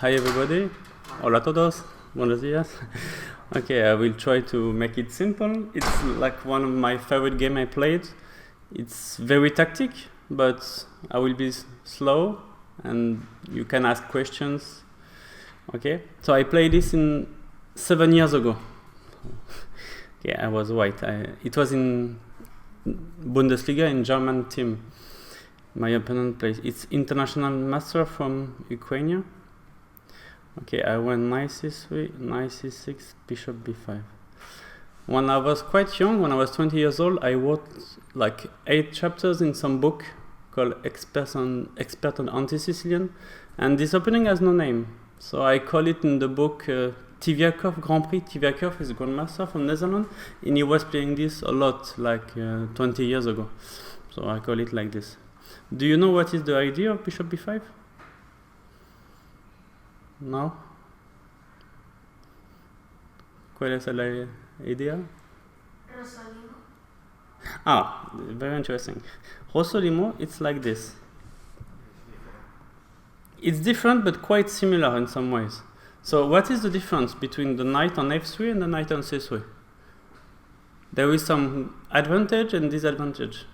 Hi everybody. Hola a todos. Buenos días. Okay, I will try to make it simple. It's like one of my favorite games I played. It's very tactic, but I will be slow and you can ask questions. Okay, so I played this 7 years ago. Yeah, I was right. It was in Bundesliga in German team. My opponent plays. It's international master from Ukraine. Okay, I went knight c3, knight c6, bishop b5. When I was quite young, when I was 20 years old, I wrote like 8 chapters in some book called Expert on Anti-Sicilian, and this opening has no name. So I call it in the book Tiviakov Grand Prix. Tiviakov is a grandmaster from Netherlands, and he was playing this a lot, like 20 years ago. So I call it like this. Do you know what is the idea of bishop b5? No? ¿Cuál es la idea? Rosolimo. Ah, very interesting. Rosolimo, it's like this. It's different but quite similar in some ways. So what is the difference between the knight on f3 and the knight on c3? There is some advantage and disadvantage.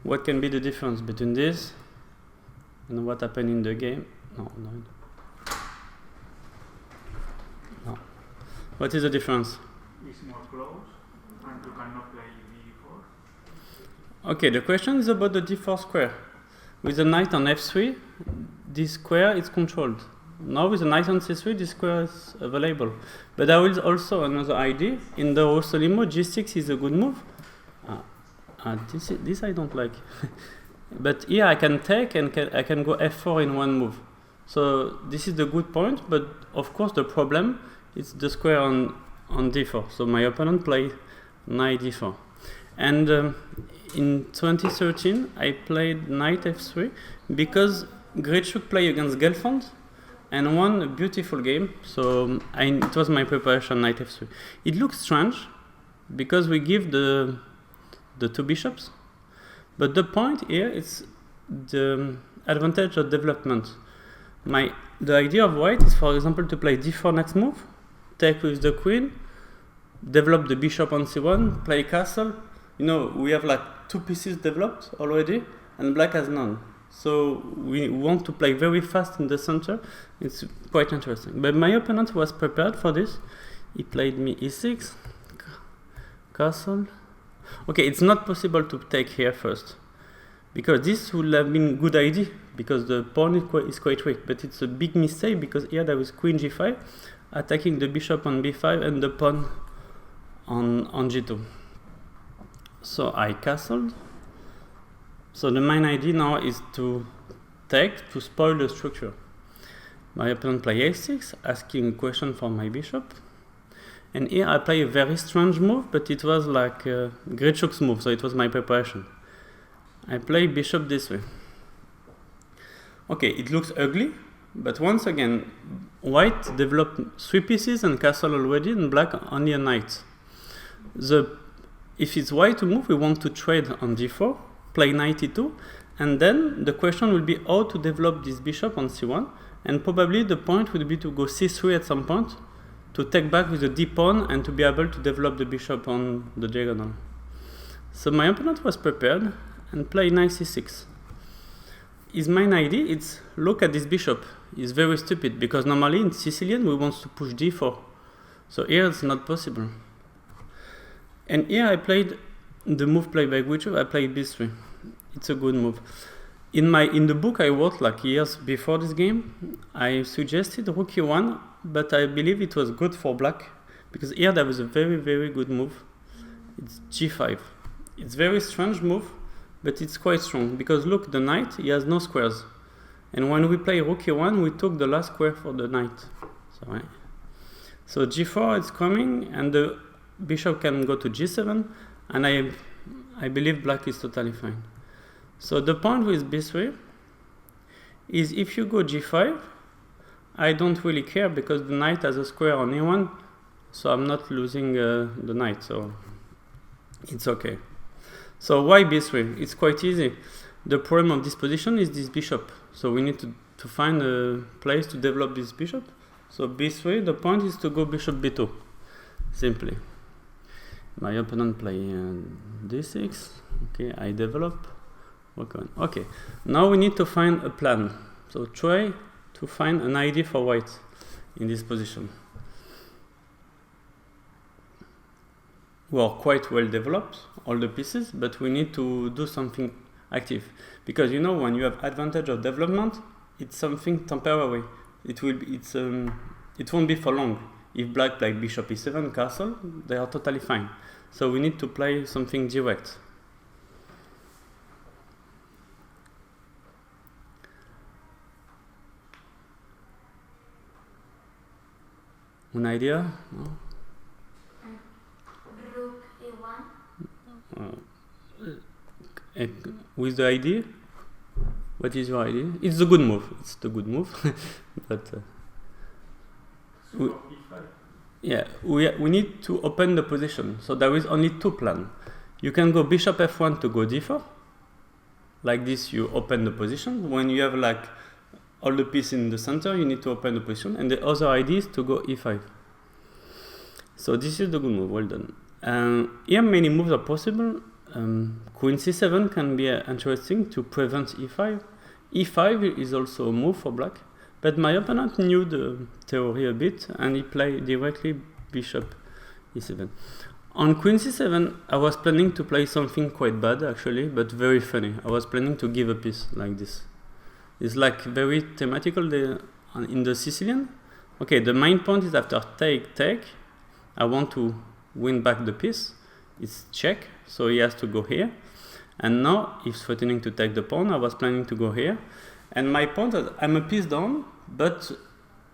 What can be the difference between this and what happened in the game? No. What is the difference? It's more close, and you cannot play d4. Okay, the question is about the d4 square. With the knight on f3, this square is controlled. Now with the knight on c3, this square is available. But there is also another idea. In the Rosolimo, g6 is a good move. This I don't like. But here I can take and I can go f4 in one move. So this is the good point, but of course the problem is the square on d4. So my opponent played knight d4. And in 2013 I played knight f3 because Grichuk played against Gelfand and won a beautiful game. So it was my preparation, knight f3. It looks strange because we give the two bishops, but the point here is the advantage of development. The idea of white is, for example, to play d4 next move, take with the queen, develop the bishop on c1, play castle. You know, we have like 2 pieces developed already, and black has none. So we want to play very fast in the center. It's quite interesting. But my opponent was prepared for this. He played me e6, castle. Okay, it's not possible to take here first, because this would have been a good idea, because the pawn is quite weak, but it's a big mistake because here there is queen g5, attacking the bishop on b5 and the pawn on g2. So I castled. So the main idea now is to take, to spoil the structure. My opponent plays a6, asking a question for my bishop. And here I play a very strange move, but it was like Grichuk's move, so it was my preparation. I play bishop this way. Okay, it looks ugly, but once again, white developed 3 pieces and castle already, and black only a knight. If it's white to move, we want to trade on d4, play knight e2, and then the question will be how to develop this bishop on c1, and probably the point would be to go c3 at some point, to take back with the d pawn and to be able to develop the bishop on the diagonal. So my opponent was prepared and played knight c6. His main idea is look at this bishop. It's very stupid because normally in Sicilian we want to push d4. So here it's not possible. And here I played the move played by Grichuk. I played b3. It's a good move. In the book I wrote like years before this game, I suggested rook e1, but I believe it was good for black because here there was a very, very good move. It's g5. It's very strange move, but it's quite strong because look, the knight, he has no squares. And when we play rook e1, we took the last square for the knight. So g4 is coming, and the bishop can go to g7, and I believe black is totally fine. So the point with b3 is if you go g5, I don't really care because the knight has a square on e1, so I'm not losing the knight, so it's okay. So why b3? It's quite easy. The problem of this position is this bishop, so we need to to find a place to develop this bishop. So b3, the point is to go bishop b2, simply. My opponent play d6. Okay, I develop. Okay, now we need to find a plan. So try to find an idea for white in this position. We are quite well developed, all the pieces, but we need to do something active. Because when you have advantage of development, it's something temporary. It won't be for long. If black play bishop e7, castle, they are totally fine. So we need to play something direct. An idea? No? Rook e1. With the idea? What is your idea? It's the good move. It's the good move. But we need to open the position. So there is only two plans. You can go bishop f1 to go d4. Like this, you open the position. When you have like all the pieces in the center, you need to open the position. And the other idea is to go e5. So this is the good move. Well done. Here many moves are possible. Queen c7 can be interesting to prevent e5. e5 is also a move for black. But my opponent knew the theory a bit, and he played directly bishop e7. On queen c7, I was planning to play something quite bad, actually, but very funny. I was planning to give a piece like this. It's like very thematical in the Sicilian. Okay, the main point is after take. I want to win back the piece. It's check, so he has to go here. And now he's threatening to take the pawn. I was planning to go here. And my point is, I'm a piece down, but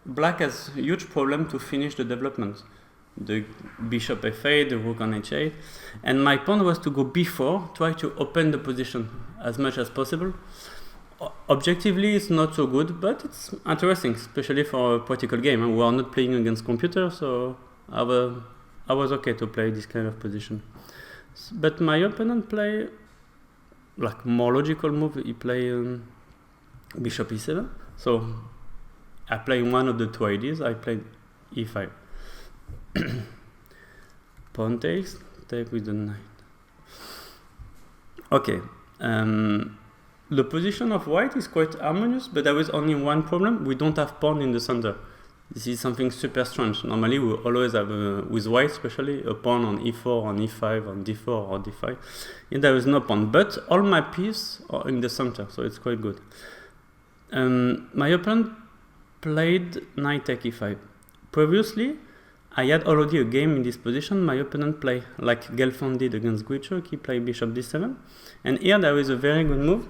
black has a huge problem to finish the development. The bishop f8, the rook on h8. And my point was to go b4, try to open the position as much as possible. Objectively, it's not so good, but it's interesting, especially for a practical game. We are not playing against computers, so I was okay to play this kind of position. But my opponent play like more logical move. He play bishop e7. So I play one of the two ideas. I played e5. Pawn takes, take with the knight. Okay. The position of white is quite harmonious, but there is only one problem. We don't have pawn in the center. This is something super strange. Normally we always have, with white especially, a pawn on e4, on e5, on d4 or d5. And there is no pawn, but all my pieces are in the center, so it's quite good. My opponent played knight take e5. Previously, I had already a game in this position. My opponent played like Gelfand did against Guichuk. He played bishop d7. And here there is a very good move,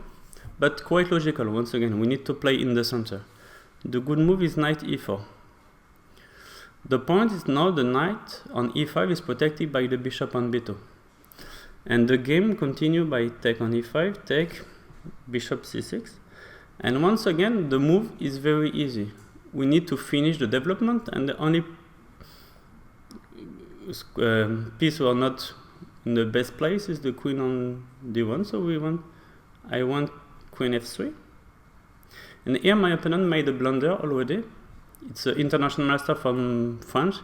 but quite logical. Once again, we need to play in the center. The good move is knight e4. The point is now the knight on e5 is protected by the bishop on b2. And the game continues by take on e5, take, bishop c6. And once again, the move is very easy. We need to finish the development, and the only piece we are not in the best place is the queen on d1. So I want queen f3. And here my opponent made a blunder already. It's an international master from France.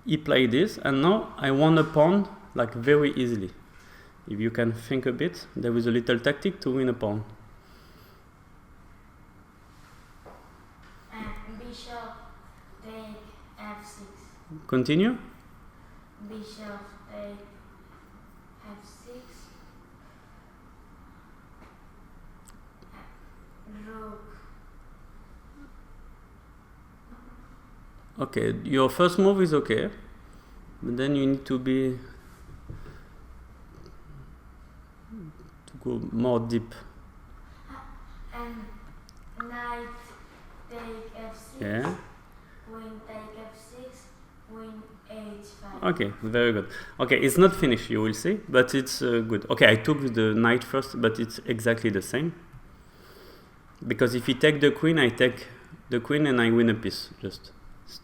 He played this, and now I won a pawn like very easily. If you can think a bit, there is a little tactic to win a pawn. Bishop take f6. Continue. Bishop take f6. Rook. Okay, your first move is okay, but then you need to go more deep. And knight take f6. Yeah. Queen take f6. Queen h5. Okay, very good. Okay, it's not finished, you will see, but it's good. Okay, I took the knight first, but it's exactly the same. Because if you take the queen, I take the queen and I win a piece, just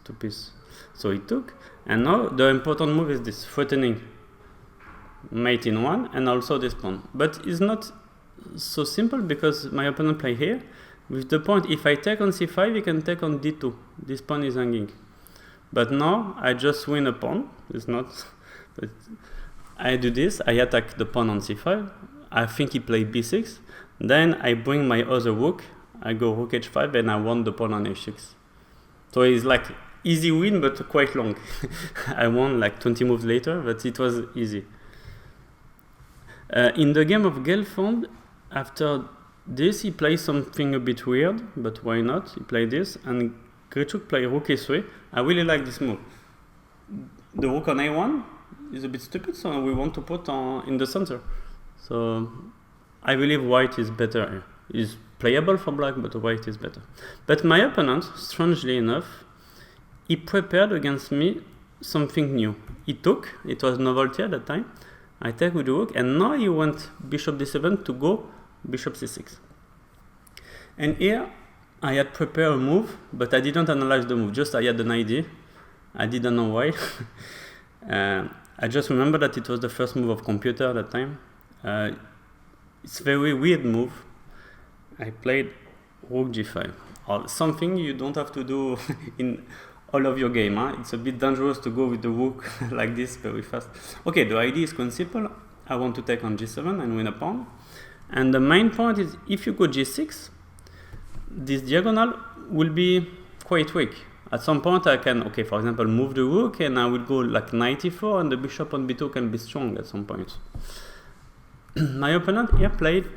2 pieces. So he took, and now the important move is this, threatening mate in 1 and also this pawn. But it's not so simple because my opponent play here, with the point, if I take on c5, he can take on d2. This pawn is hanging. But now I just win a pawn. It's not. But I do this. I attack the pawn on c5. I think he played b6. Then I bring my other rook. I go rook h5, and I won the pawn on h6. So it's like easy win, but quite long. I won like 20 moves later, but it was easy. In the game of Gelfond, after this, he plays something a bit weird, but why not? He played this, and Grichuk played rook e3. I really like this move. The rook on a1 is a bit stupid, so we want to put in the center. So I believe white is better here. It's playable for black, but white is better. But my opponent, strangely enough, he prepared against me something new. He took, it was novelty at that time. I take with the rook, and now he went bishop d7 to go bishop c6. And here I had prepared a move, but I didn't analyze the move, just I had an idea. I didn't know why. I just remember that it was the first move of computer at that time. It's a very weird move. I played rook g5. Or something you don't have to do in all of your game. Huh? It's a bit dangerous to go with the rook like this very fast. Okay, the idea is quite simple. I want to take on g7 and win a pawn. And the main point is if you go g6, this diagonal will be quite weak. At some point I can, okay, for example, move the rook and I will go like knight e4 and the bishop on b2 can be strong at some point. My opponent here played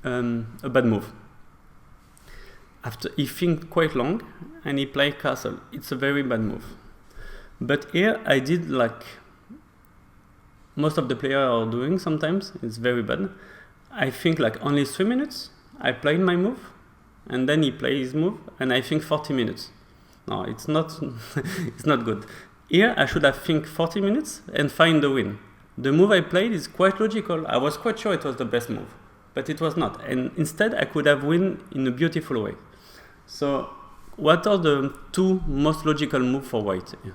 a bad move. After he think quite long and he played castle. It's a very bad move. But here I did like most of the players are doing sometimes. It's very bad. I think like only 3 minutes. I played my move and then he played his move and I think 40 minutes. No, it's not it's not good. Here I should have think 40 minutes and find the win. The move I played is quite logical. I was quite sure it was the best move, but it was not. And instead I could have win in a beautiful way. So what are the two most logical moves for white? Yeah.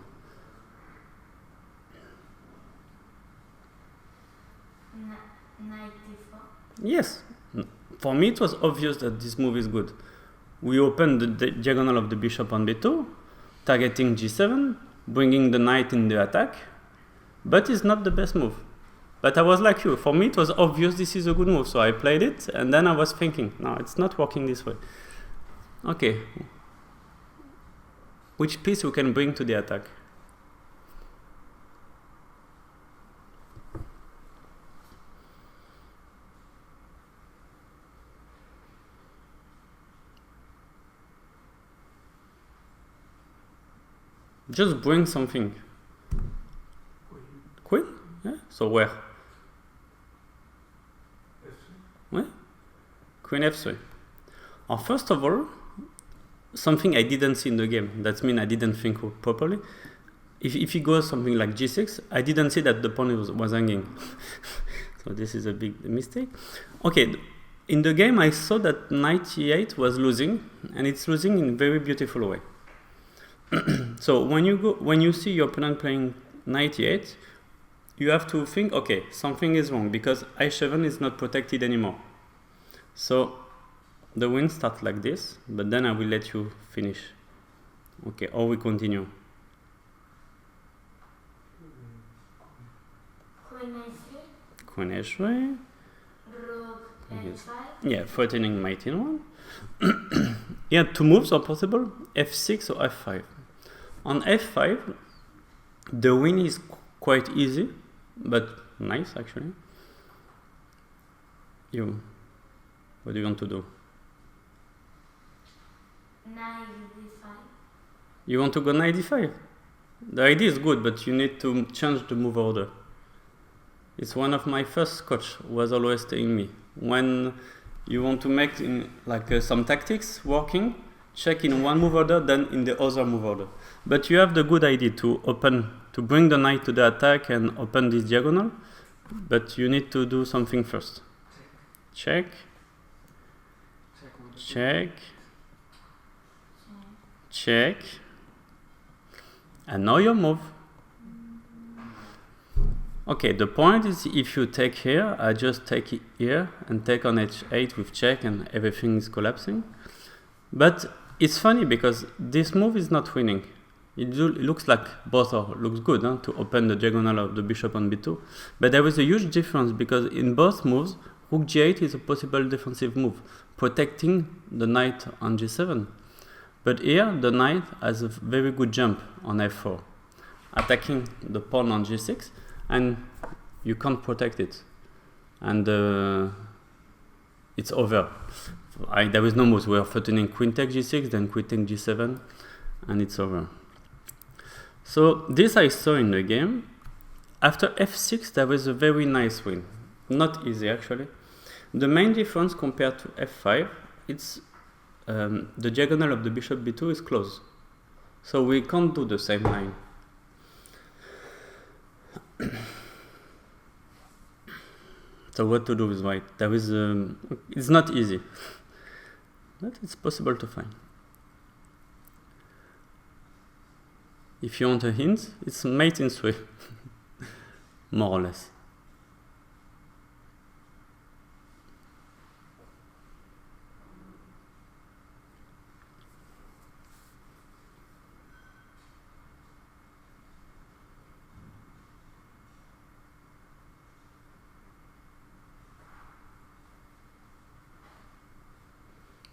Knight d4. Yes. For me it was obvious that this move is good. We open the diagonal of the bishop on b2, targeting g7, bringing the knight in the attack, but it's not the best move. But I was like you. For me it was obvious this is a good move, so I played it, and then I was thinking, no, it's not working this way. Okay. Which piece we can bring to the attack? Just bring something. Queen? Yeah. So where? Ouais. Queen f3. First of all, something I didn't see in the game. That means I didn't think properly. If he goes something like g6, I didn't see that the pawn was hanging. So this is a big mistake. Okay, in the game I saw that knight e8 was losing, and it's losing in a very beautiful way. So when you see your opponent playing knight e8, you have to think, okay, something is wrong because i7 is not protected anymore. So the win starts like this, but then I will let you finish. Okay, or we continue. Queen a3. Queen h3. Rook h5. Yeah, threatening knight in one. Yeah, two moves are possible, f6 or f5. On f5, the win is quite easy, but nice actually. What do you want to do? Knight d5. You want to go knight d5? The idea is good, but you need to change the move order. It's one of my first coach was always telling me, when you want to make some tactics working, check in one move order, then in the other move order. But you have the good idea to bring the knight to the attack and open this diagonal, but you need to do something first. Check. Check. Check. And now your move. Okay, the point is if you take here, I just take it here and take on h8 with check and everything is collapsing. But it's funny because this move is not winning. It looks like both looks good to open the diagonal of the bishop on b2. But there is a huge difference because in both moves, rook g8 is a possible defensive move, protecting the knight on g7. But here, the knight has a very good jump on f4, attacking the pawn on g6, and you can't protect it. And it's over. There is no moves. We are threatening queen takes g6, then queen takes g7, and it's over. So this I saw in the game. After f6, there was a very nice win. Not easy, actually. The main difference compared to f5, it's the diagonal of the bishop b2 is closed. So we can't do the same line. So what to do with white? There is it's not easy, but it's possible to find. If you want a hint, it's mate in 3, more or less.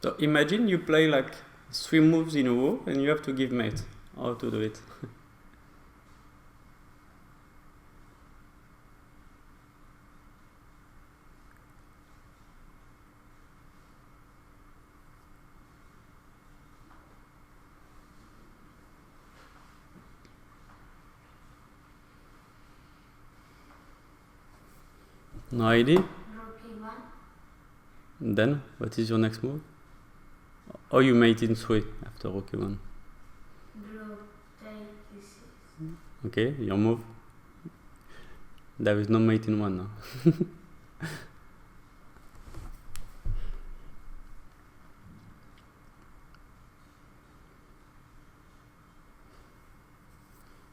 So imagine you play like 3 moves in a row and you have to give mate. How to do it? No idea? Rook e1. Then, what is your next move? Oh, you mate in 3 after rook e1. Rook take e6. Okay, your move. There is no mate in 1 now.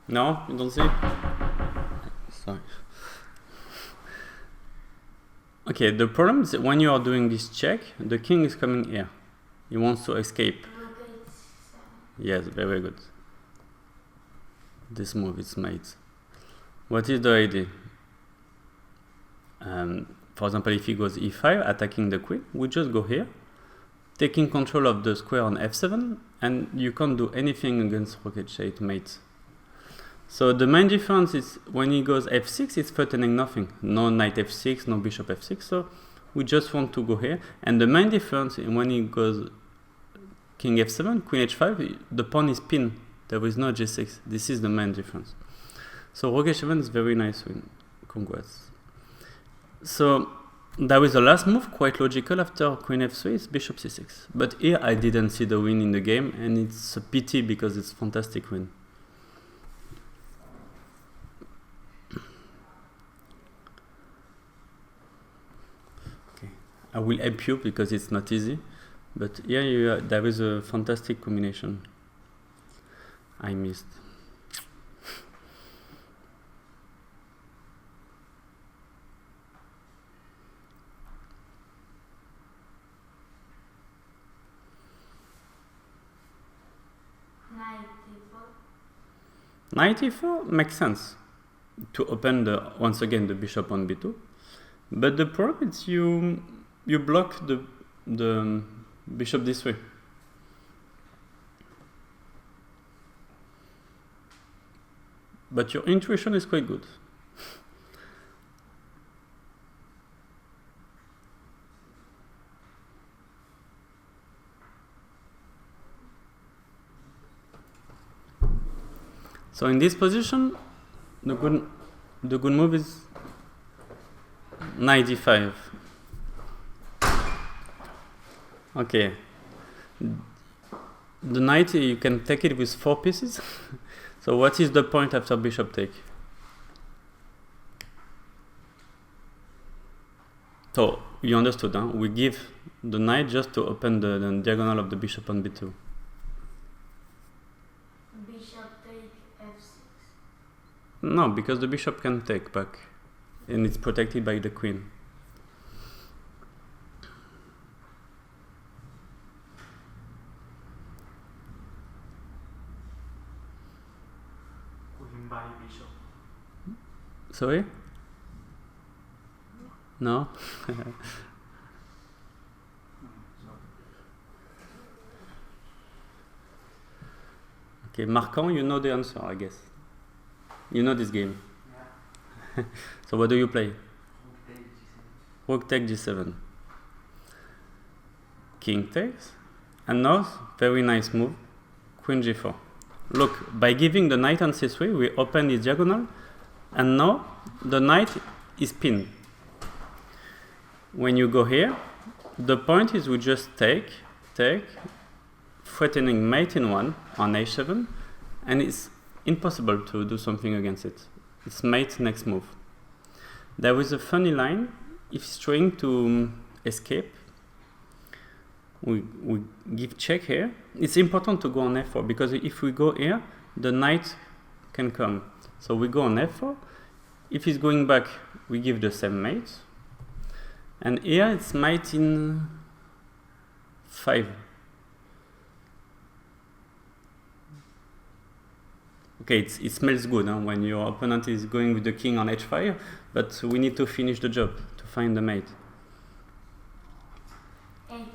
No, you don't see? Sorry. Okay, the problem is that when you are doing this check, the king is coming here. He wants to escape. Rook h7. Yes, very good. This move is mate. What is the idea? For example, if he goes e5, attacking the queen, we just go here, taking control of the square on f7, and you can't do anything against rook h8 mate. So the main difference is when he goes f6, it's threatening nothing. No knight f6, no bishop f6, so we just want to go here. And the main difference is when he goes king f7, queen h5, the pawn is pinned. There is no g6. This is the main difference. So rook h7 is very nice win. Congrats. So there is the last move, quite logical after queen f3, is bishop c6. But here I didn't see the win in the game, and it's a pity because it's a fantastic win. I will help you because it's not easy, but here there is a fantastic combination. I missed. Knight e4 makes sense to open once again the bishop on b2, but the problem is you block the bishop this way. But your intuition is quite good. So in this position, the good move is knight d5. Okay, the knight, you can take it with 4 pieces. So what is the point after bishop take? So you understood, huh? We give the knight just to open the diagonal of the bishop on b2. Bishop take f6. No, because the bishop can take back, and it's protected by the queen. buy bishop. Sorry? No? So Okay, Marquand, you know the answer, I guess. You know this game. yeah. So what do you play? Rook take g7. Rook take g7. King takes. And now, very nice move, Queen g4. Look, by giving the knight on c3, we open the diagonal, and now the knight is pinned. When you go here, the point is we just take, threatening mate in 1 on a7, and it's impossible to do something against it. It's mate next move. There is a funny line. If he's trying to escape, we give check here. It's important to go on f4 because if we go here, the knight can come. So we go on f4. If he's going back, we give the same mate. And here it's mate in 5. Okay, it smells good when your opponent is going with the king on h5, but we need to finish the job to find the mate. h3.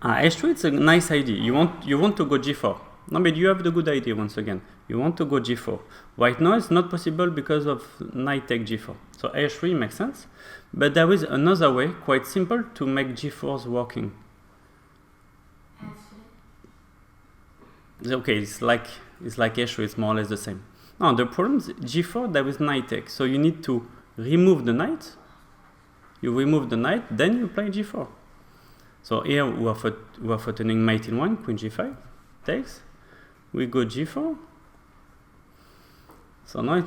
H3, it's a nice idea. You want to go g4. No, but you have the good idea once again. You want to go g4. Right now it's not possible because of knight take g4. So h3 makes sense. But there is another way, quite simple, to make g4s working. f3. Okay, it's like h3, it's more or less the same. Now the problem is g4, there is knight take. So you need to remove the knight. You remove the knight, then you play g4. So here we are threatening mate in 1, queen g5, takes. We go g4. So now,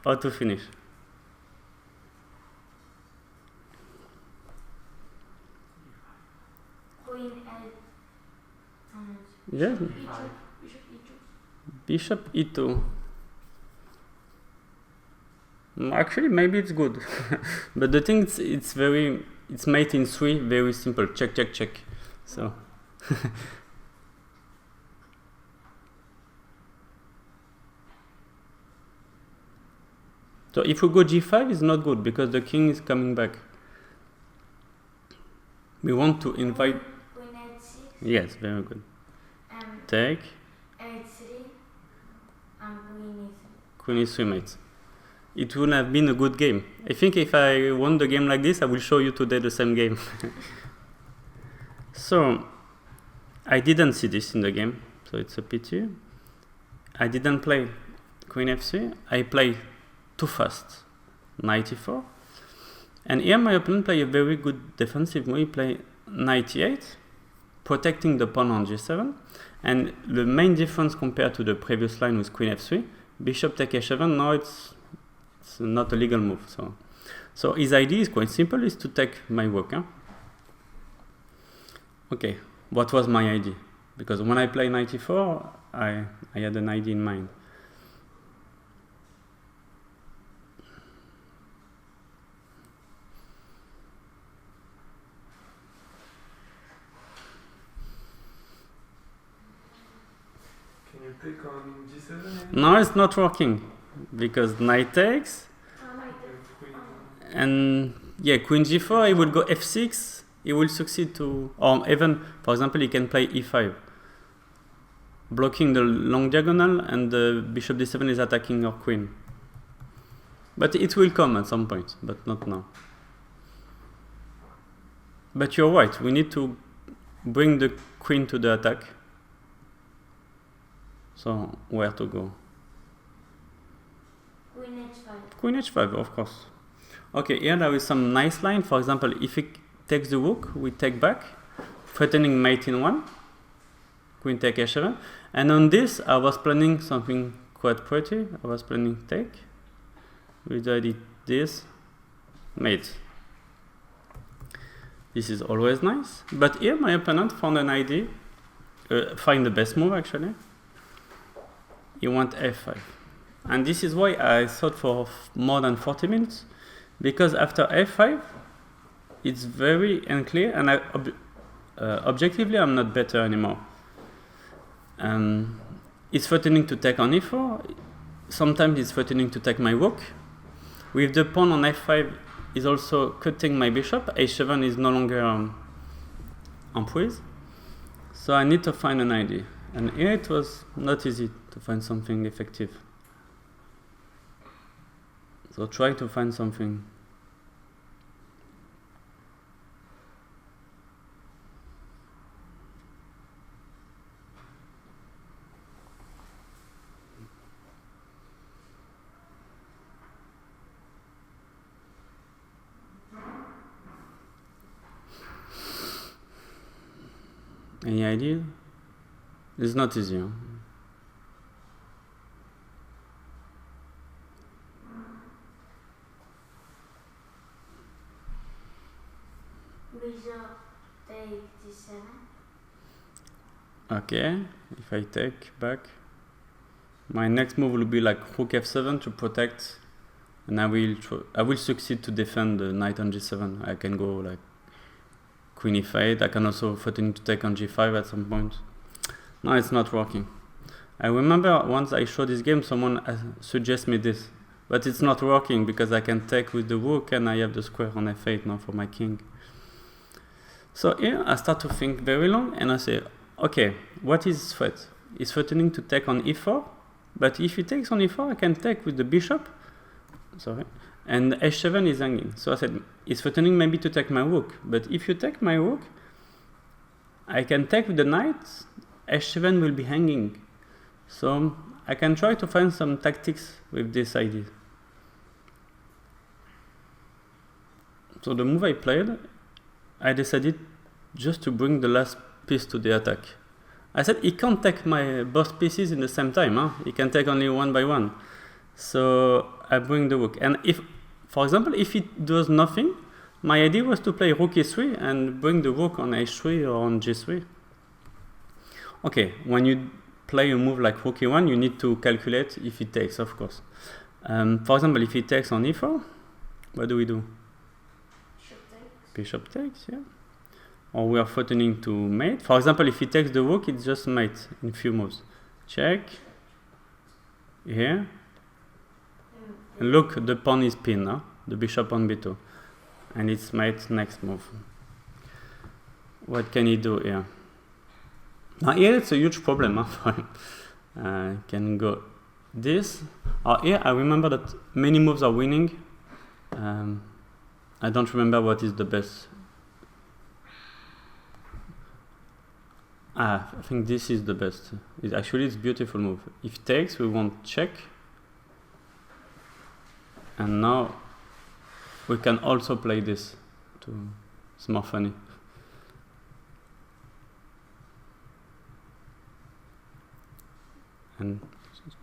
how to finish? Queen Yeah, bishop e2. bishop e2. Actually, maybe it's good. But the thing is, it's mate in 3, very simple. Check, check, check. So. So if we go g5, it's not good because the king is coming back. We want to invite. Queen h6. Yes, very good. And Take. h3. And queen e3. Queen e3 mate. It would have been a good game. I think if I won the game like this, I will show you today the same game. So, I didn't see this in the game, so it's a pity. I didn't play Queen f3. I played too fast, knight e4. And here my opponent played a very good defensive move. He played knight e8, protecting the pawn on g7. And the main difference compared to the previous line with Queen f3, bishop take h7, now it's not a legal move. So his idea is quite simple, is to take my rook. Okay, what was my idea? Because when I play knight e4, I had an idea in mind. Can you take on g7? No, it's not working because knight takes, and yeah, queen g4. He will go f6. He will succeed to, or even, for example, he can play e5, blocking the long diagonal, and the bishop d7 is attacking our queen. But it will come at some point, but not now. But you're right. We need to bring the queen to the attack. So where to go? Queen h5. Queen h5, of course. Okay, here there is some nice line. For example, if he takes the rook, we take back, threatening mate in 1. Queen take h7. And on this, I was planning something quite pretty. I was planning take. We did this, mate. This is always nice. But here my opponent found an idea, find the best move actually. He wants f5. And this is why I thought for more than 40 minutes, because after f5, it's very unclear, and objectively I'm not better anymore. it's threatening to take on e4. Sometimes it's threatening to take my rook. With the pawn on f5 is also cutting my bishop. a7 is no longer en prise. So I need to find an idea. And here it was not easy to find something effective. So try to find something. Any idea? It's not easy. Huh? Bishop take d7. Okay, if I take back, my next move will be like rook f7 to protect, and I will succeed to defend the knight on g7. I can go like queen e8. I can also threaten to take on g5 at some point. No, it's not working. I remember once I showed this game, someone suggested me this, but it's not working because I can take with the rook and I have the square on f8 now for my king. So here I start to think very long and I say, okay, what is threat? It's threatening to take on e4, but if he takes on e4, I can take with the bishop, sorry, and h7 is hanging. So I said, it's threatening maybe to take my rook, but if you take my rook, I can take with the knight, h7 will be hanging. So I can try to find some tactics with this idea. So the move I played, I decided just to bring the last piece to the attack. I said he can't take my both pieces in the same time. Huh? He can take only one by one. So I bring the rook. And if, for example, if it does nothing, my idea was to play rook e3 and bring the rook on h3 or on g3. Okay, when you play a move like rook e1, you need to calculate if it takes, of course. For example, if it takes on e4, what do we do? Bishop takes, yeah. Or we are threatening to mate. For example, if he takes the rook, it's just mate in few moves. Check. Here. And look, the pawn is pinned, huh? The bishop on b2. And it's mate next move. What can he do here? Now here it's a huge problem huh, for him. Can go this. Here I remember that many moves are winning. I don't remember what is the best. I think this is the best. Actually, it's a beautiful move. If takes, we want check. And now we can also play this. It's more funny. And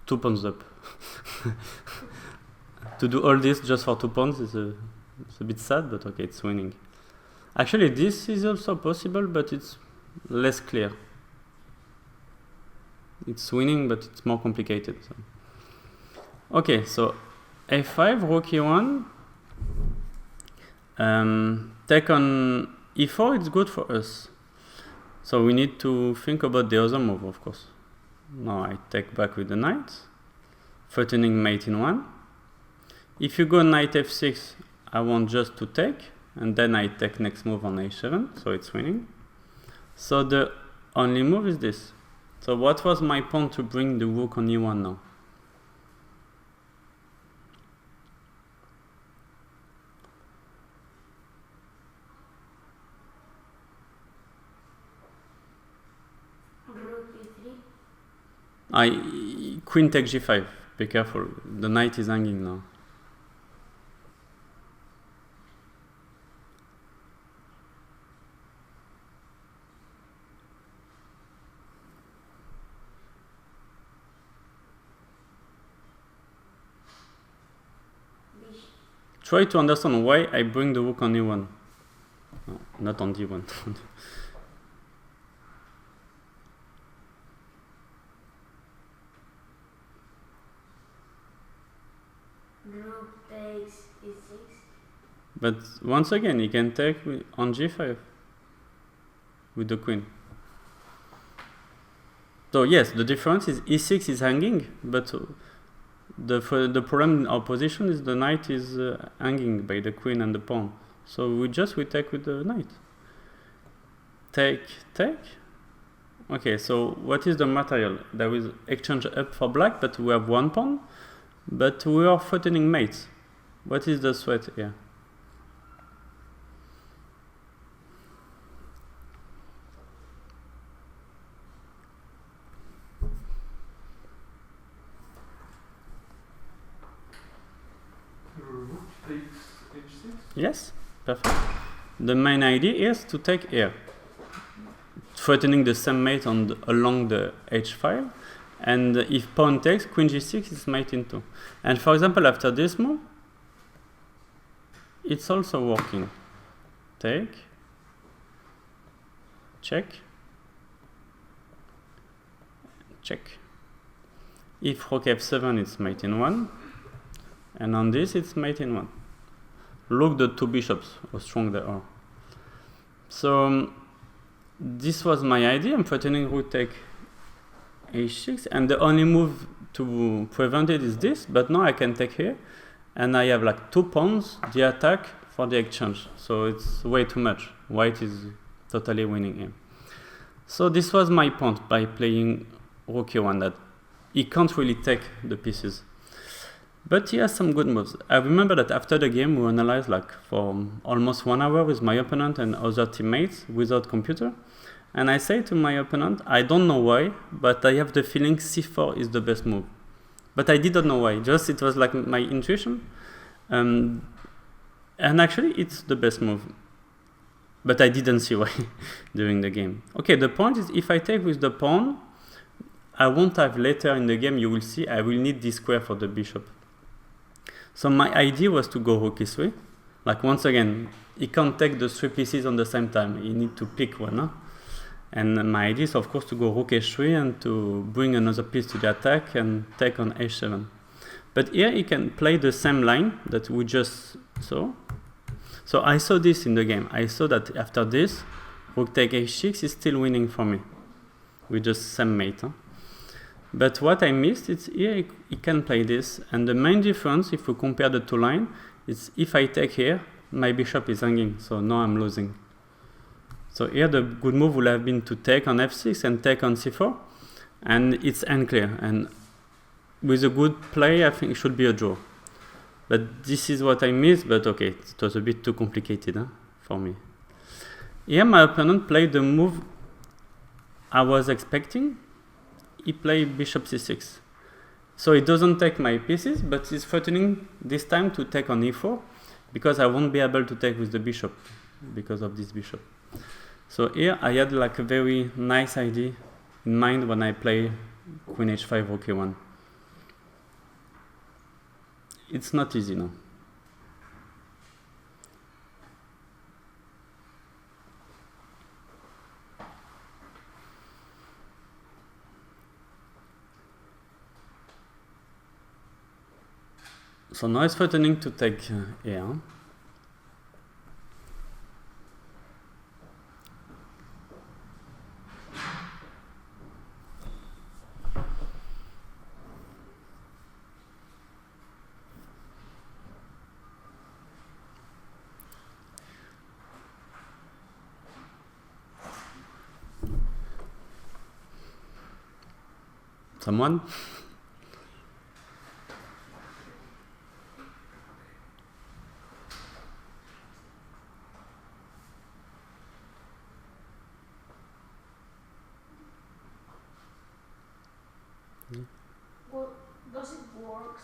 2 pawns up. To do all this just for 2 pawns is it's a bit sad, but okay, it's winning. Actually, this is also possible, but it's less clear. It's winning, but it's more complicated. So. Okay, so a5, rook e1. Take on e4, it's good for us. So we need to think about the other move, of course. Now I take back with the knight, threatening mate in 1. If you go knight f6, I want just to take, and then I take next move on a7, so it's winning. So the only move is this. So what was my pawn to bring the rook on e1 now? Rook e3. Queen takes g5. Be careful. The knight is hanging now. Try to understand why I bring the rook on e1. No, not on d1. Rook takes e6. But once again, he can take on g5 with the queen. So yes, the difference is e6 is hanging, but the problem in our position is the knight is hanging by the queen and the pawn. So we take with the knight. Take. Okay, so what is the material? There is exchange up for black, but we have one pawn, but we are threatening mates. What is the threat here? Rook takes h6? Yes, perfect. The main idea is to take here, threatening the same mate along the h file, and if pawn takes, queen g6 is mate in 2. And for example, after this move, it's also working. Take, check, check. If rook f7, it's mate in 1, and on this, it's mate in 1. Look the two bishops, how strong they are. So this was my idea. I'm threatening rook take h6, and the only move to prevent it is this, but now I can take here, and I have like 2 pawns, the attack for the exchange. So it's way too much. White is totally winning here. So this was my point by playing rook e1, that he can't really take the pieces. But he has some good moves. I remember that after the game we analyzed like for almost 1 hour with my opponent and other teammates without computer. And I say to my opponent, I don't know why, but I have the feeling c4 is the best move. But I didn't know why, just it was like my intuition. And actually it's the best move. But I didn't see why during the game. Okay, the point is if I take with the pawn, I won't have later in the game, you will see, I will need this square for the bishop. So my idea was to go rook e3. Like once again, he can't take the 3 pieces on the same time. He need to pick one. Huh? And my idea is of course to go rook h3 and to bring another piece to the attack and take on h7. But here he can play the same line that we just saw. So I saw this in the game. I saw that after this, rook take h6 is still winning for me. With just same mate. Huh? But what I missed is here he can play this, and the main difference if we compare the two lines is if I take here, my bishop is hanging, so now I'm losing. So here the good move would have been to take on f6 and take on c4, and it's unclear. And with a good play, I think it should be a draw. But this is what I missed, but okay, it was a bit too complicated for me. Here my opponent played the move I was expecting. He played bishop c6. So it doesn't take my pieces, but he's threatening this time to take on e4, because I won't be able to take with the bishop, because of this bishop. So here I had like a very nice idea in mind when I play queen h5, rook e1. It's not easy now. So now it's threatening to take here. Someone? Well, does it work?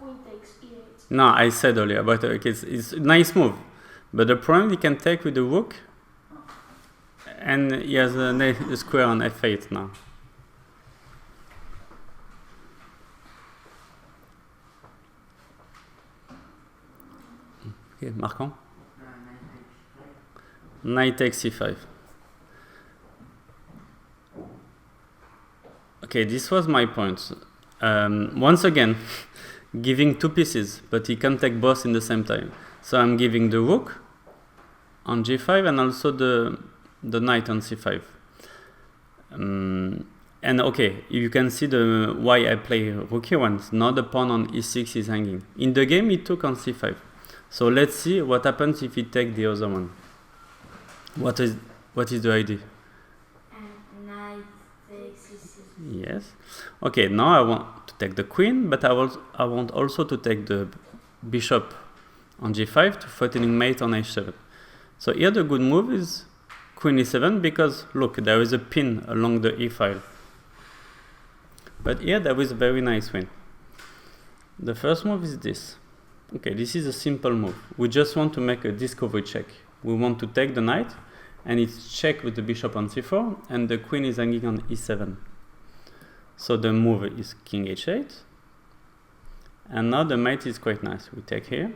Queen takes e8? No, I said earlier, but it's a nice move. But the problem he can take with the rook, and he has a square on f8 now. Okay, marquant. Knight takes c5. Okay, this was my point. Once again, giving 2 pieces, but he can take both in the same time. So I'm giving the rook on g5 and also the knight on c5. And okay, you can see the why I play rook e1. Now the pawn on e6 is hanging. In the game, it took on c5. So let's see what happens if we take the other one. What is the idea? Knight takes c6. Yes. Okay, now I want to take the queen, but I want also to take the bishop on g5 to threatening mate on h7. So here the good move is queen e7 because look, there is a pin along the e file. But here there is a very nice win. The first move is this. Okay, this is a simple move. We just want to make a discovery check. We want to take the knight, and it's check with the bishop on c4, and the queen is hanging on e7. So the move is king h8. And now the mate is quite nice. We take here.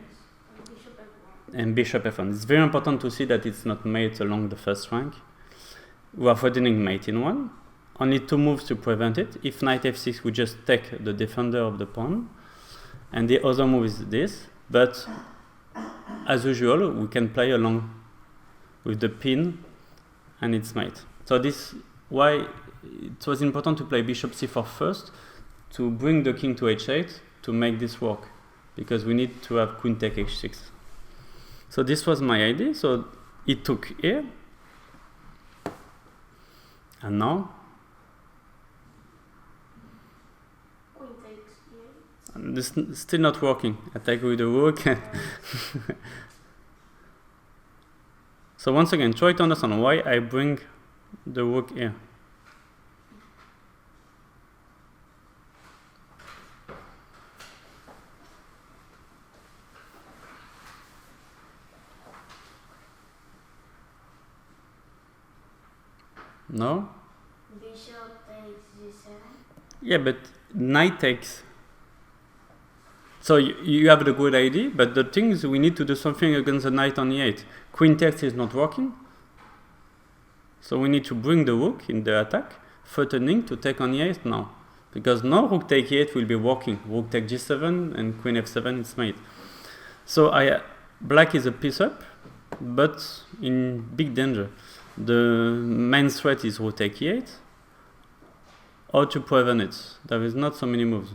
Bishop f1. And bishop f1. It's very important to see that it's not mate along the first rank. We are threatening mate in 1. Only 2 moves to prevent it. If knight f6, we just take the defender of the pawn. And the other move is this. But as usual, we can play along with the pin and its mate. So this why it was important to play bishop c4 first to bring the king to h8 to make this work, because we need to have queen take h6. So this was my idea. So it took here, and now Queen takes e8. and this is still not working. Attack with the rook. So once again, try to understand why I bring the rook here. No? Bishop takes g7. Yeah, but knight takes. So you have the good idea, but the thing is we need to do something against the knight on e8. Queen takes is not working. So we need to bring the rook in the attack, threatening to take on e8 now. Because now rook take e8 will be working. Rook take g7 and queen f7 is mate. So black is a piece up, but in big danger. The main threat is rook take e8. How to prevent it? There is not so many moves.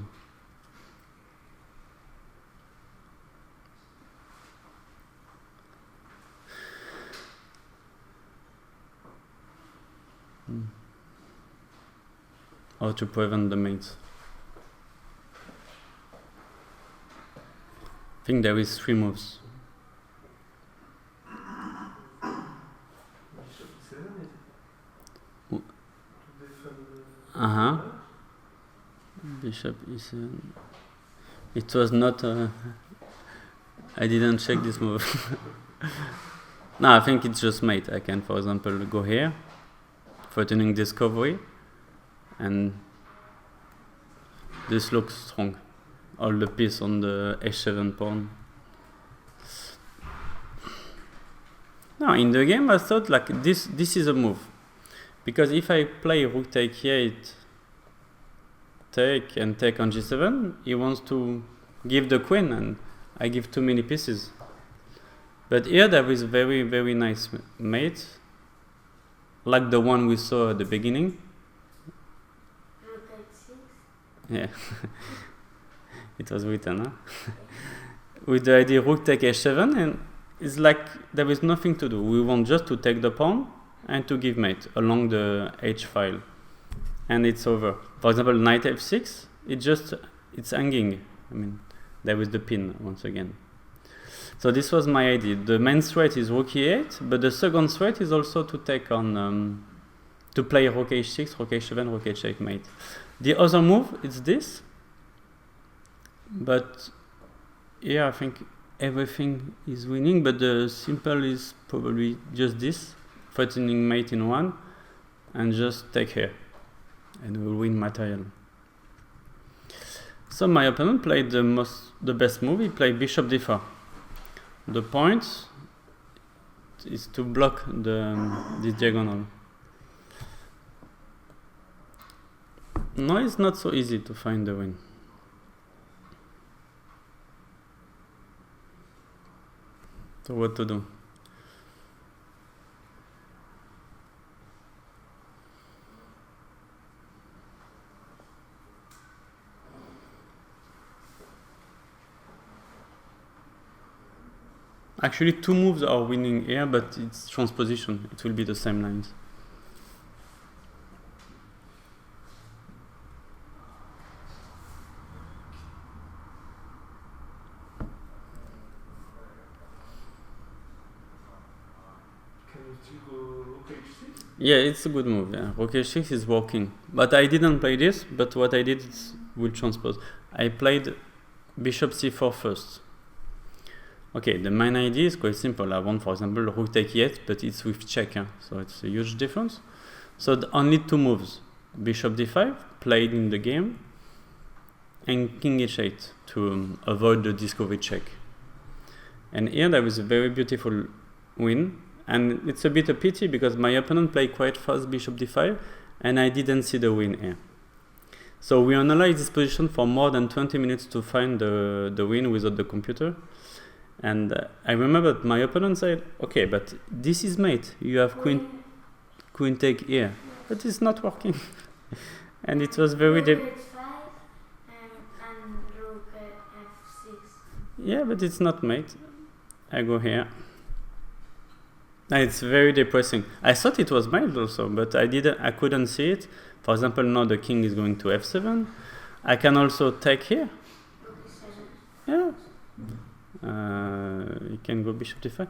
How to prevent the mates? I think there is 3 moves. Bishop e7 is W- to defend Uh-huh. Bishop e7. It was not. I didn't check this move. No, I think it's just mate. I can, for example, go here, threatening discovery, and this looks strong. All the piece on the h7 pawn. No, in the game I thought like this is a move. Because if I play rook take e8, take and take on g7, he wants to give the queen and I give too many pieces. But here there is very, very nice mate, like the one we saw at the beginning. Rook takes 6. Yeah, it was written, huh? With the idea rook take h7, and it's like there is nothing to do. We want just to take the pawn and to give mate along the h file, and it's over. For example, knight f6, it's hanging. I mean, there is the pin once again. So this was my idea. The main threat is rook e8, but the second threat is also to take on to play rook h6, rook h7, rook h8 mate. The other move is this, but yeah, I think everything is winning, but the simple is probably just this, threatening mate in 1, and just take here, and we'll win material. So my opponent played the best move. He played bishop d4. The point is to block this diagonal. No, it's not so easy to find the win. So what to do? Actually, 2 moves are winning here, but it's transposition. It will be the same lines. Can you still go rook h6? Yeah, it's a good move. Yeah, rook h6 is working. But I didn't play this. But what I did is will transpose. I played bishop c4 first. Okay, the main idea is quite simple. I want, for example, rook take e8, but it's with check, so it's a huge difference. So only 2 moves: bishop d5 played in the game, and king h8 to avoid the discovery check. And here there was a very beautiful win, and it's a bit a pity because my opponent played quite fast bishop d5, and I didn't see the win here. So we analyzed this position for more than 20 minutes to find the win without the computer. And I remember that my opponent said, okay, but this is mate. You have queen take here. But it's not working. And it was very... Rook h5 and rook f6. Yeah, but it's not mate. I go here. And it's very depressing. I thought it was mate also, but I couldn't see it. For example, now the king is going to f7. I can also take here. Rook e7. Yeah. You can go bishop d5.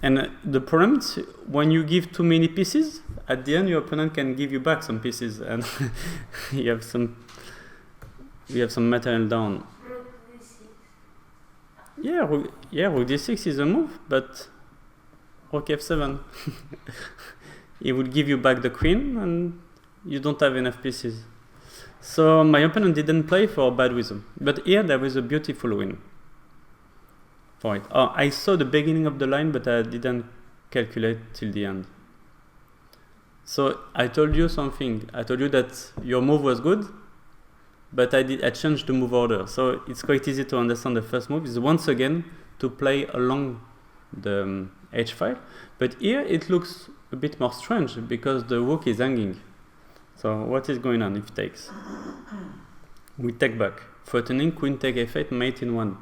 And the problem is when you give too many pieces, at the end your opponent can give you back some pieces, and you have some material down. Rook d6. Yeah, rook d6 is a move, but rook f7. It would give you back the queen, and you don't have enough pieces. So my opponent didn't play for a bad reason. But here there is a beautiful win for it. Oh, I saw the beginning of the line, but I didn't calculate till the end. So I told you something. I told you that your move was good, but I changed the move order. So it's quite easy to understand the first move is once again to play along the h file. But here it looks a bit more strange because the rook is hanging. So what is going on if it takes? We take back, threatening queen take f8, mate in 1.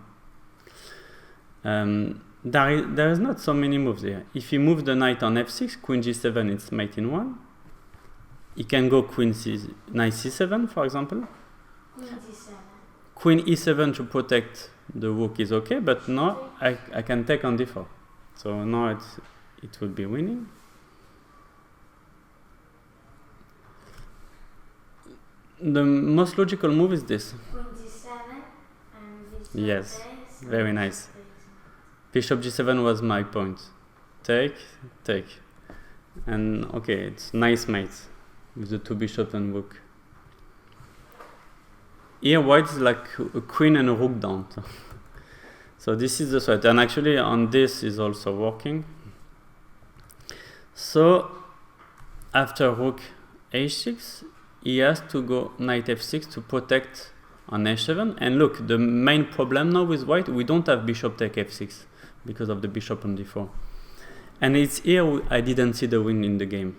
There is not so many moves here. If you move the knight on f6, queen g7, it's mate in 1. He can go knight c7, for example. Queen d7. Queen e7 to protect the rook is okay, but now I can take on d4. So now it will be winning. The most logical move is this. Queen d7 and bishop Yes, takes, very nice. Bishop g7 was my point. Take. And okay, it's nice mate with the 2 bishops and rook. Here white is like a queen and a rook down. So this is the threat. And actually on this is also working. So after rook h6, he has to go knight f6 to protect on h7. And look, the main problem now with white, we don't have bishop take f6 because of the bishop on d4. And it's here I didn't see the win in the game.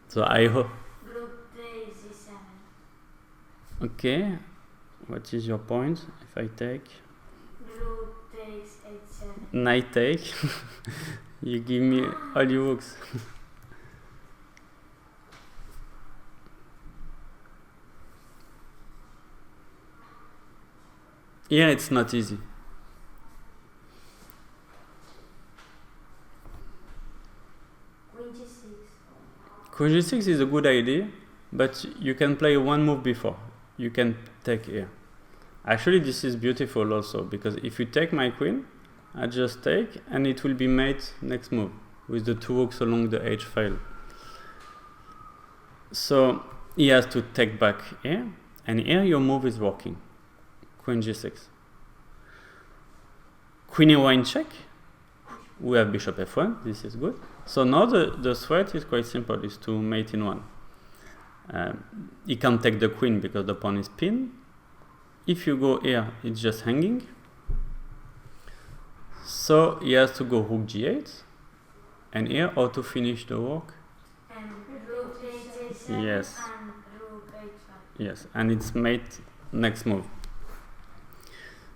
So I hope... Rook takes e7. Okay, what is your point if I take? Rook takes h7. Knight take. You give me all your rooks. Yeah, it's not easy. Queen g6. Queen g6 is a good idea, but you can play one move before. You can take here. Actually, this is beautiful also, because if you take my queen, I just take, and it will be mate next move, with the 2 rooks along the h file. So he has to take back here, and here your move is working. Queen g6. Queen e1 check. We have bishop f1. This is good. So now the threat is quite simple. Is to mate in 1. He can't take the queen because the pawn is pinned. If you go here, it's just hanging. So he has to go rook g8. And here, how to finish the work? And rook takes h7 Yes. and rook h5. Yes, and it's mate next move.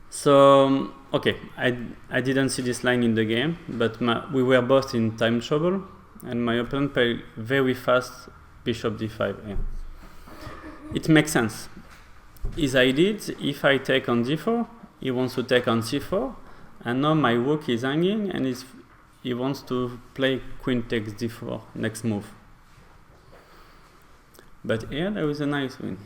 So okay, I didn't see this line in the game, but we were both in time trouble, and my opponent played very fast bishop d5 here. It makes sense. His idea is if I take on d4, he wants to take on c4, and now my rook is hanging, and he wants to play queen takes d4 next move. But here there is a nice win.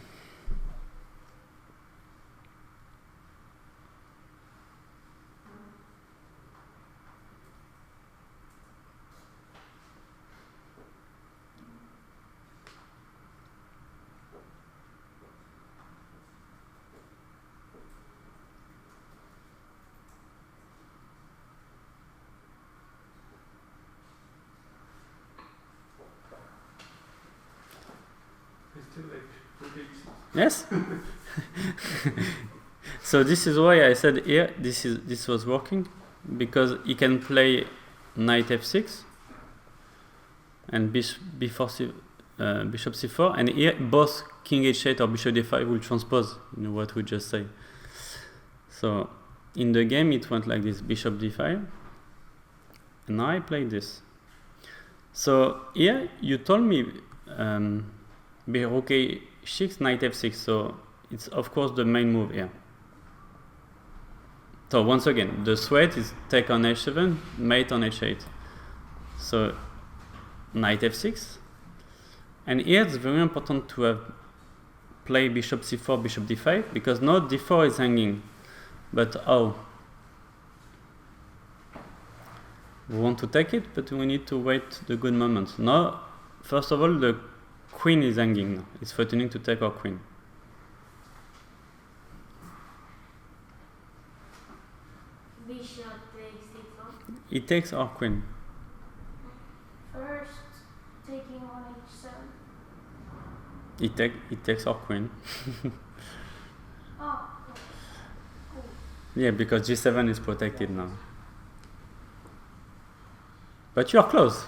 Still like rook Yes. So this is why I said here this was working, because he can play knight f6 and bishop c4, and here both king h8 or bishop d5 will transpose, you know, what we just say. So in the game it went like this: bishop d5, and now I play this. So here you told me rook a6, knight f6, so it's of course the main move here. So once again, the threat is take on h7, mate on h8. So knight f6, and here it's very important to have play bishop c4, bishop d5, because now d4 is hanging. But how? We want to take it, but we need to wait the good moment. Now, first of all, the queen is hanging now. It's threatening to take our queen. Bishop takes d4. It takes our queen. First, taking on h7. It takes our queen. Oh, okay. Cool. Yeah, because g7 is protected now. But you are close.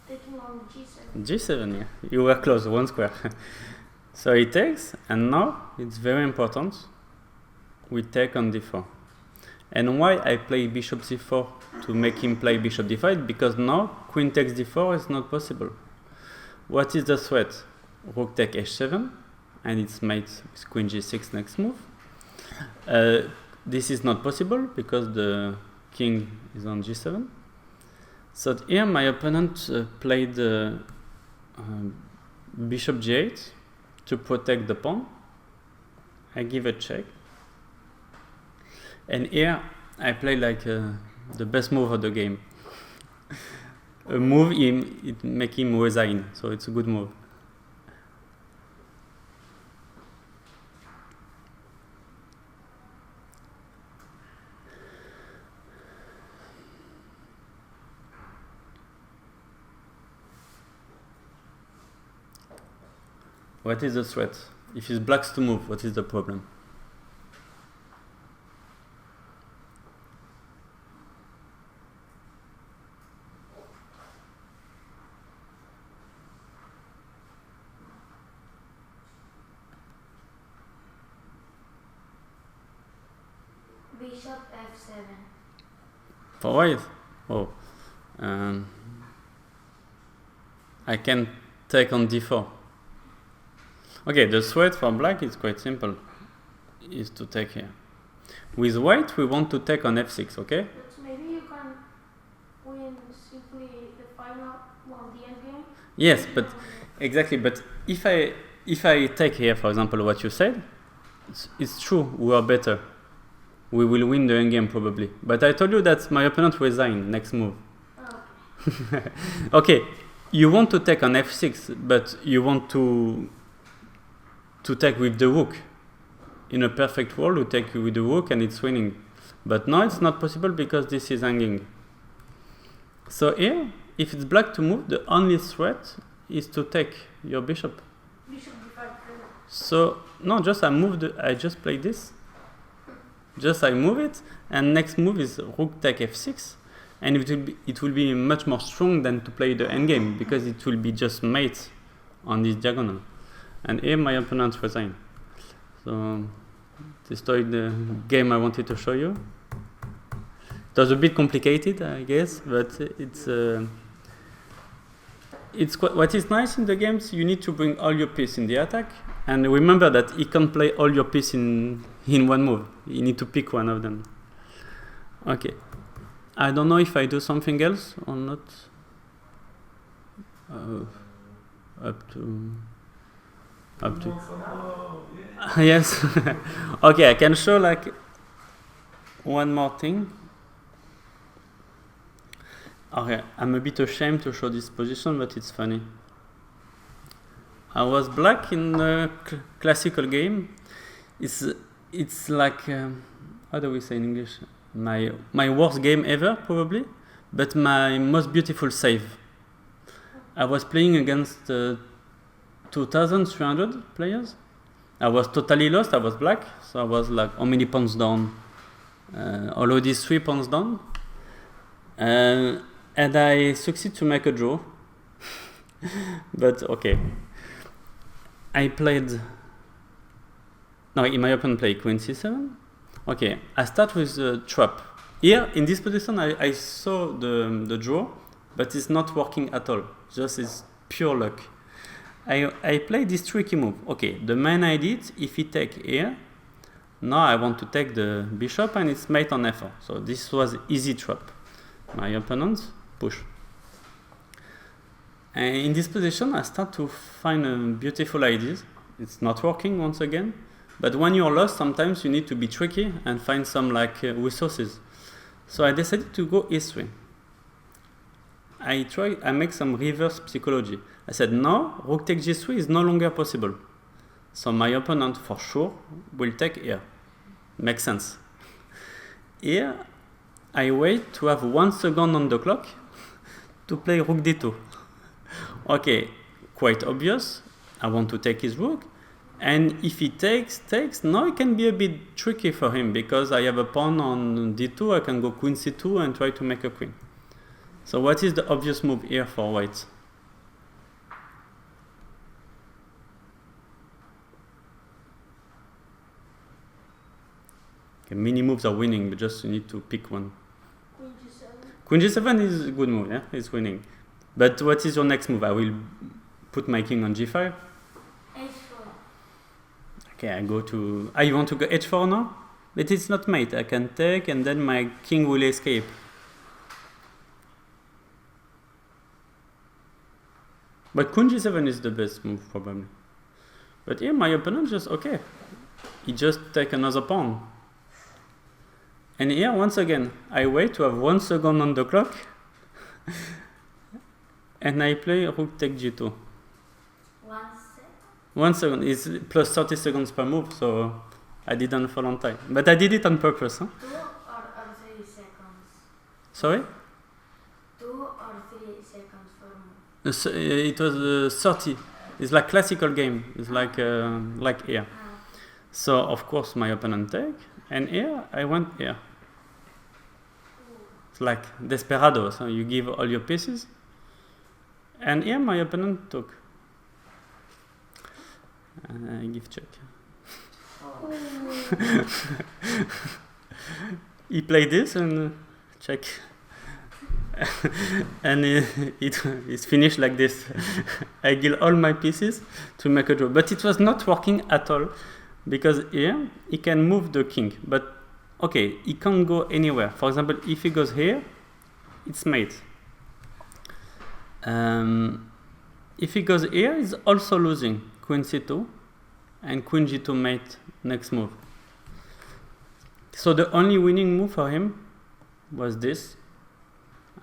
Taking on g7. G7, yeah. You were close, one square. So he takes, and now it's very important. We take on d4. And why I play bishop c4 to make him play bishop d5? Because now queen takes d4 is not possible. What is the threat? Rook take h7, and it's mate with queen g6 next move. This is not possible because the king is on g7. So here my opponent played bishop g8 to protect the pawn. I give a check. And here I play like the best move of the game. A move it make him resign, so it's a good move. What is the threat? If it's blacks to move, what is the problem? Bishop f7. For white? Oh. I can take on d4. Okay, the threat for black is quite simple. Is to take here. With white, we want to take on f6, okay? But maybe you can win simply the final, well, the end game. Yes, but exactly. But if I take here, for example, what you said, it's true. We are better. We will win the endgame probably. But I told you that my opponent resign next move. Oh, okay. Okay, you want to take on f6, but you want to take with the rook. In a perfect world, you take with the rook and it's winning. But now it's not possible because this is hanging. So here, if it's black to move, the only threat is to take your bishop. Bishop d5. So no, just I just play this. Just I move it, and next move is rook take f6, and it will be much more strong than to play the endgame because it will be just mate on this diagonal. And here my opponent resigned. So this is the game I wanted to show you. It was a bit complicated, I guess, but what is nice in the games. You need to bring all your pieces in the attack, and remember that he can't play all your pieces in one move. You need to pick one of them. Okay, I don't know if I do something else or not. Up to. Yes. Okay, I can show like one more thing. Okay, I'm a bit ashamed to show this position, but it's funny. I was black in the classical game. It's like how do we say in English? My worst game ever, probably, but my most beautiful save. I was playing against 2,300 players. I was totally lost. I was black, so I was like how many pawns down? Already 3 pawns down. And I succeed to make a draw. But okay. I played. No, in my opponent played Queen C7. Okay, I start with the trap. Here, in this position, I saw the draw, but it's not working at all. Just it's pure luck. I play this tricky move. Okay, the main idea is if he take here, now I want to take the bishop and it's mate on f4. So this was easy trap. My opponent push. And in this position, I start to find beautiful ideas. It's not working once again. But when you're lost, sometimes you need to be tricky and find some resources. So I decided to go e3. I make some reverse psychology. I said, no, rook takes g3 is no longer possible. So my opponent, for sure, will take here. Makes sense. Here, I wait to have 1 second on the clock to play rook d2. Okay, quite obvious. I want to take his rook. And if he takes, now it can be a bit tricky for him because I have a pawn on d2, I can go queen c2 and try to make a queen. So what is the obvious move here for white? Okay, many moves are winning, but just you need to pick one. Queen G7. Queen g7 is a good move, yeah, it's winning. But what is your next move? I will put my king on g5. H4. Okay, I go to... you want to go h4 now? But it's not mate. I can take and then my king will escape. But queen g7 is the best move, probably. But here my opponent just... Okay. He just take another pawn. And here, once again, I wait to have 1 second on the clock. And I play rook take g2. 1 second? 1 second is plus 30 seconds per move, so I didn't fall on time. But I did it on purpose. Huh? 2 or 3 seconds? Sorry? 2 or 3 seconds for move? It was 30. It's like classical game. It's like here. So of course my opponent take, and here I went here. It's like desperado. So you give all your pieces. And here my opponent took. I give check. He played this and check. And it's finished like this. I give all my pieces to make a draw. But it was not working at all. Because here, he can move the king. But, okay, he can't go anywhere. For example, if he goes here, it's mate. If he goes here, he's also losing queen c2 and queen g2 mate next move. So the only winning move for him was this,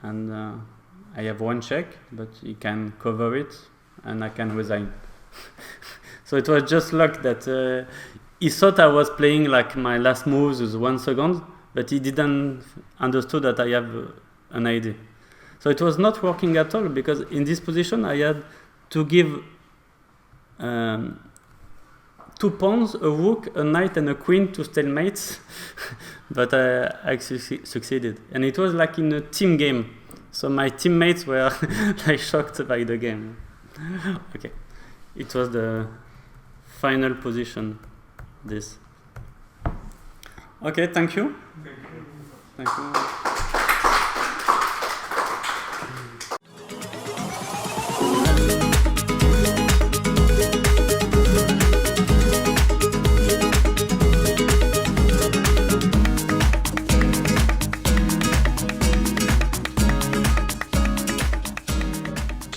and I have one check, but he can cover it and I can resign. So it was just luck that he thought I was playing like my last moves with 1 second, but he didn't understood that I have an idea. So it was not working at all because in this position I had to give 2 pawns, a rook, a knight and a queen to stalemates but I succeeded. And it was like in a team game. So my teammates were like shocked by the game. Okay. It was the final position, this. Okay, thank you. Thank you. Thank you.